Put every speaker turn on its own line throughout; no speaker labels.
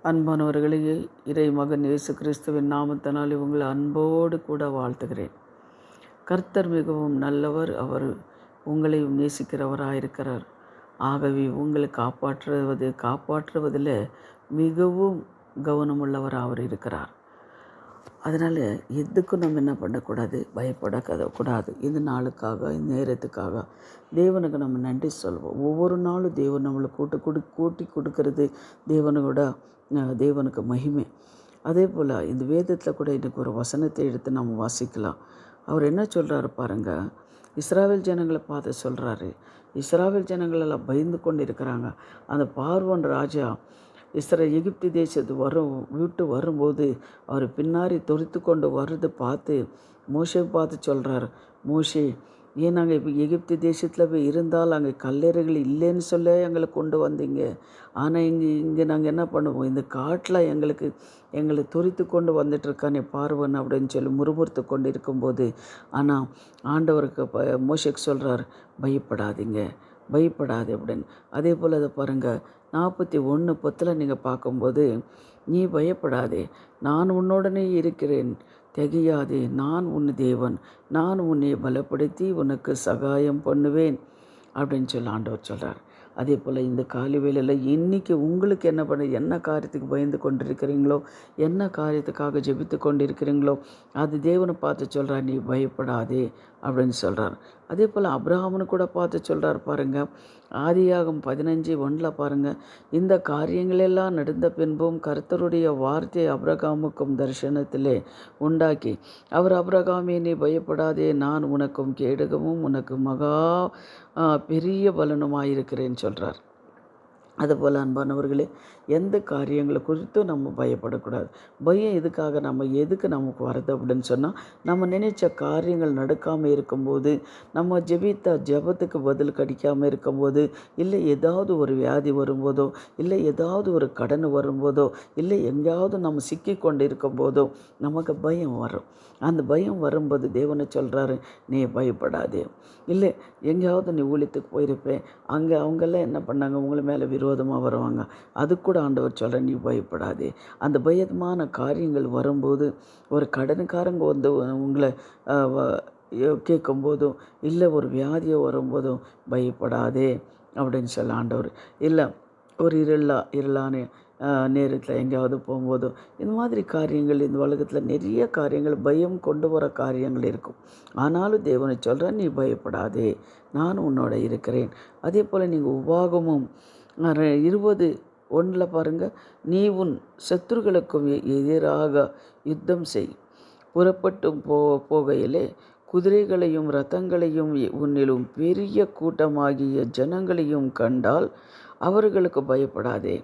அன்பானவர்களே, இறை மகன் இயேசு கிறிஸ்துவின் நாமத்தினால் உங்களை அன்போடு கூட வாழ்த்துகிறேன். கர்த்தர் மிகவும் நல்லவர். அவர் உங்களையும் நேசிக்கிறவராயிருக்கிறார். ஆகவே உங்களை காப்பாற்றுவதில் மிகவும் கவனமுள்ளவர் அவர் இருக்கிறார். அதனால் எதுக்கும் நம்ம என்ன பண்ணக்கூடாது, பயப்படக்கூடாது. இந்த நாளுக்காக, இந்த நேரத்துக்காக தேவனுக்கு நம்ம நன்றி சொல்வோம். ஒவ்வொரு நாளும் தேவன் நம்மளை கூட்டி கொடுக்கறது தேவனுக்கு மகிமை. அதே போல் இந்த வேதத்தில் கூட இன்றைக்கி ஒரு வசனத்தை எடுத்து நம்ம வாசிக்கலாம். அவர் என்ன சொல்கிறாரு பாருங்கள். இஸ்ராவேல் ஜனங்களை பார்த்து சொல்கிறாரு. இஸ்ராவேல் ஜனங்களெல்லாம் பயந்து கொண்டு இருக்கிறாங்க. அந்த பார்வோன் ராஜா எகிப்து தேசத்து விட்டு வரும்போது அவர் பின்னாடி தொறித்து கொண்டு வர்றது பார்த்து மோசே பார்த்து சொல்கிறார், மோசே, ஏன் நாங்கள் இப்போ எகிப்து தேசத்தில் போய் இருந்தால் அங்கே கல்லறைகள் இல்லைன்னு சொல்ல எங்களை கொண்டு வந்தீங்க. ஆனால் இங்கே நாங்கள் என்ன பண்ணுவோம், இந்த காட்டில் எங்களை தொறித்து கொண்டு வந்துட்டுருக்கானே பார்வன் அப்படின்னு சொல்லி முறுமுறுத்து கொண்டு இருக்கும்போது, ஆனால் ஆண்டவருக்கு மோசேக்கு சொல்கிறார், பயப்படாது அப்படின்னு. அதே போல் அதை பாருங்கள், 41:10 நீங்கள் பார்க்கும்போது, நீ பயப்படாதே, நான் உன்னுடனே இருக்கிறேன், திகையாதே, நான் உன் தேவன், நான் உன்னை பலப்படுத்தி உனக்கு சகாயம் பண்ணுவேன் அப்படின்னு சொல்லி ஆண்டவர் சொல்கிறார். அதே போல் இந்த காலை வேளையில் இன்றைக்கி உங்களுக்கு என்ன காரியத்துக்கு பயந்து கொண்டிருக்கிறீங்களோ, என்ன காரியத்துக்காக ஜெபித்து கொண்டிருக்கிறீங்களோ, அது தேவனை பார்த்து சொல்கிறார், நீ பயப்படாதே அப்படின்னு சொல்கிறார். அதே போல் அப்ரஹாம்னு கூட பார்த்து சொல்கிறார் பாருங்கள். ஆதியாகமம் 15:1 பாருங்கள். இந்த காரியங்களெல்லாம் நடந்த பின்பும் கர்த்தருடைய வார்த்தை அப்ரகாமுக்கும் தரிசனத்திலே உண்டாக்கி, அவர் அப்ரகாமே, நீ பயப்படாதே, நான் உனக்கும் கேடகமும் உனக்கு மகா பெரிய பலனுமாயிருக்கிறேன்னு சொல்கிறார். அதுபோல் அன்பானவர்களே, எந்த காரியங்களை குறித்தும் நம்ம பயப்படக்கூடாது. பயம் எதுக்கு நமக்கு வருது அப்படின்னு சொன்னால், நம்ம நினைச்ச காரியங்கள் நடக்காமல் இருக்கும்போது, நம்ம ஜெபத்துக்கு பதில் கிடைக்காமல் இருக்கும்போது, இல்லை ஏதாவது ஒரு வியாதி வரும்போதோ, இல்லை ஏதாவது ஒரு கடன் வரும்போதோ, இல்லை எங்கேயாவது நம்ம சிக்கி கொண்டு இருக்கும்போதோ நமக்கு பயம் வரும். அந்த பயம் வரும்போது தேவனை சொல்கிறாரு, நீ பயப்படாதே. இல்லை எங்கேயாவது நீ ஊழியத்துக்கு போயிருப்பேன், அங்கே அவங்கெல்லாம் என்ன பண்ணாங்க, உங்களை மேலே விரோதமாக வருவாங்க, அது கூட ஆண்டவர் சொல்கிற, நீ பயப்படாதே. அந்த பயமான காரியங்கள் வரும்போது, ஒரு கடனுக்காரங்க வந்து உங்களை கேட்கும்போதும், இல்லை ஒரு வியாதியோ வரும்போதும் பயப்படாதே அப்படின்னு சொல்ல ஆண்டவர். இல்லை ஒரு இருளான நேரத்தில் எங்கேயாவது போகும்போதும், இந்த மாதிரி காரியங்கள் இந்த உலகத்தில் நிறைய காரியங்கள் பயம் கொண்டு வர காரியங்கள் இருக்கும். ஆனாலும் தேவனை சொல்கிறேன், நீ பயப்படாதே, நான் உன்னோட இருக்கிறேன். அதே போல் நீங்கள் உபாகமும் 20:1 பாருங்கள். நீ உன் சத்துருக்களுக்கும் எதிராக யுத்தம் செய், புறப்பட்டும் போகையிலே குதிரைகளையும் இரத்தங்களையும் உன்னிலும் பெரிய கூட்டமாகிய ஜனங்களையும் கண்டால் அவர்களுக்கு பயப்படாதே.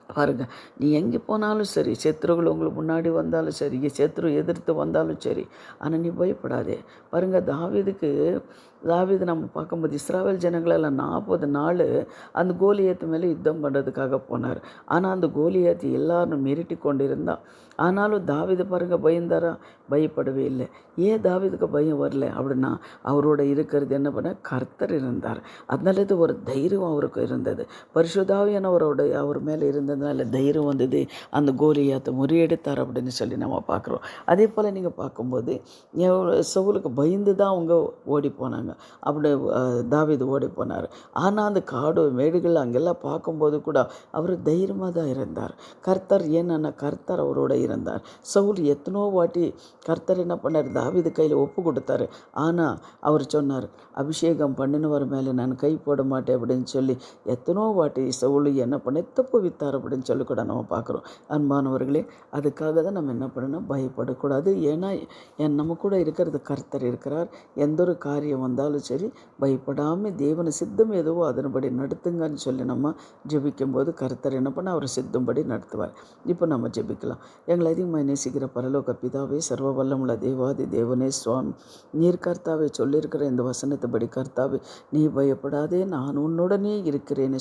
பாருங்கள், நீ எங்கே போனாலும் சரி, சத்துருகள் உங்களுக்கு முன்னாடி வந்தாலும் சரி, சத்துரு எதிர்த்து வந்தாலும் சரி, ஆனால் நீ பயப்படாதே. பாருங்கள், தாவீது நம்ம பார்க்கும்போது இஸ்ராவேல் ஜனங்களெல்லாம் 40 நாள் அந்த கோலியாத்து மேலே யுத்தம் பண்ணுறதுக்காக போனார். ஆனால் அந்த கோலியாத்து எல்லாரும் மிரட்டி கொண்டு இருந்தான். ஆனாலும் தாவீது பாருங்கள் பயந்தாரா? பயப்படவே இல்லை. ஏன் தாவீதுக்கு பயம் வரல அப்படின்னா, அவரோட இருக்கிறது என்ன பண்ண, கர்த்தர் இருந்தார். அதனால இது ஒரு தைரியம் அவருக்கு இருந்தது. பரிசுத்தாவியானவரோட அவர் மேலே இருந்ததுனால தைரியம் வந்தது. அந்த கோலியாத்தை முறியெடுத்தார் அப்படின்னு சொல்லி நம்ம பார்க்குறோம். அதே போல் நீங்கள் பார்க்கும்போது சவுலுக்கு பயந்து தான் அவங்க ஓடி போனாங்க. அப்படி தாவீது ஓடி போனார். ஆனால் அந்த காடு மேடுகள் அங்கெல்லாம் பார்க்கும்போது கூட அவர் தைரியமாக தான் இருந்தார். கர்த்தர் அவரோட இருந்தார். சவுல் எத்தனோ வாட்டி கர்த்தர் என்ன பண்ணார், தாவீது கையில் ஒப்பு கொடுத்தாரு. ஆனால் அவர் சொன்னார், அபிஷேகம் பண்ணினவர் மேலே நான் கை போட மாட்டேன் அப்படின்னு சொல்லி எத்தனோ வாட்டி சவுல் என்ன பண்ண தப்பு வித்தார் அப்படின்னு சொல்லி கூட நம்ம பார்க்குறோம். அன்பானவர்களே, அதுக்காக தான் நம்ம என்ன பண்ணணும், பயப்படக்கூடாது. ஏன்னா நம்ம கூட இருக்கிறது கர்த்தர் இருக்கிறார். எந்த ஒரு காரியம் வந்தாலும் சரி பயப்படாமல் தேவனை சித்தம் எதுவோ அதன்படி நடத்துங்கன்னு சொல்லி நம்ம ஜெபிக்கும்போது கர்த்தர் என்ன பண்ண, அவர் சித்தம்படி நடத்துவார். இப்போ நம்ம ஜெபிக்கலாம். எங்களை அதிகமாக நேசிக்கிற பரலோக பிதாவே, சர்வ வல்லமுள்ள தேவாதி தேவனே, சுவாமி, நீர் கர்த்தாவே சொல்லியிருக்கிற இந்த வசனத்தைப்படி கர்த்தாவே, நீ பயப்படாதே, நான் உன்னுடனே இருக்கிறேன்னு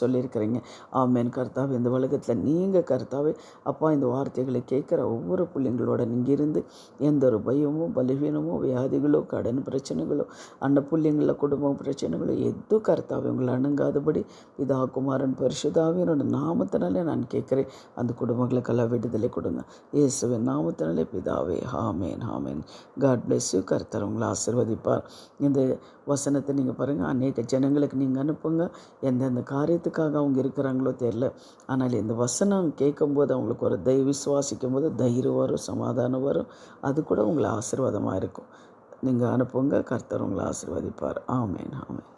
சொல்லியிருக்கிறீங்க. ஆமேன் கர்த்தாவே. கர்த்தாவே இந்த உலகத்தில் நீங்கள் கர்த்தாவே அப்பா இந்த வார்த்தைகளை கேட்குற ஒவ்வொரு பிள்ளைங்களோட நீங்கள் இருந்து எந்த ஒரு பயமோ பலவீனமோ வியாதிகளோ கடன் பிரச்சனைகளோ அந்த பிள்ளைங்கள குடும்ப பிரச்சனைகளோ எதுவும் கர்த்தாவே உங்களை அணுகாதபடி இதா குமாரன் பரிசுத்தாவியனோட நாமத்தினாலே நான் கேட்குறேன். அந்த குடும்பங்களுக்கெல்லாம் விடுதலை கொடுங்க இயேசுவின் நாமத்தினாலே பிதாவே. ஆமேன் ஆமேன். God bless you. கர்த்தர் உங்களை ஆசீர்வதிப்பார். இந்த வசனத்தை நீங்கள் பாருங்கள், அநேக ஜனங்களுக்கு நீங்கள் அனுப்புங்க. எந்தெந்த காரியத்துக்காக அவங்க இருக்கிறாங்களோ தெரில, ஆனால் இந்த வசனம் கேட்கும்போது அவங்களுக்கு ஒரு விசுவாசிக்கும் போது தைரியம் வரும், சமாதானம் வரும். அது கூட உங்களை ஆசீர்வாதமாக இருக்கும். நீங்கள் அனுப்புங்க. கர்த்தர் உங்களை ஆசீர்வதிப்பார். ஆமேன் ஆமேன்.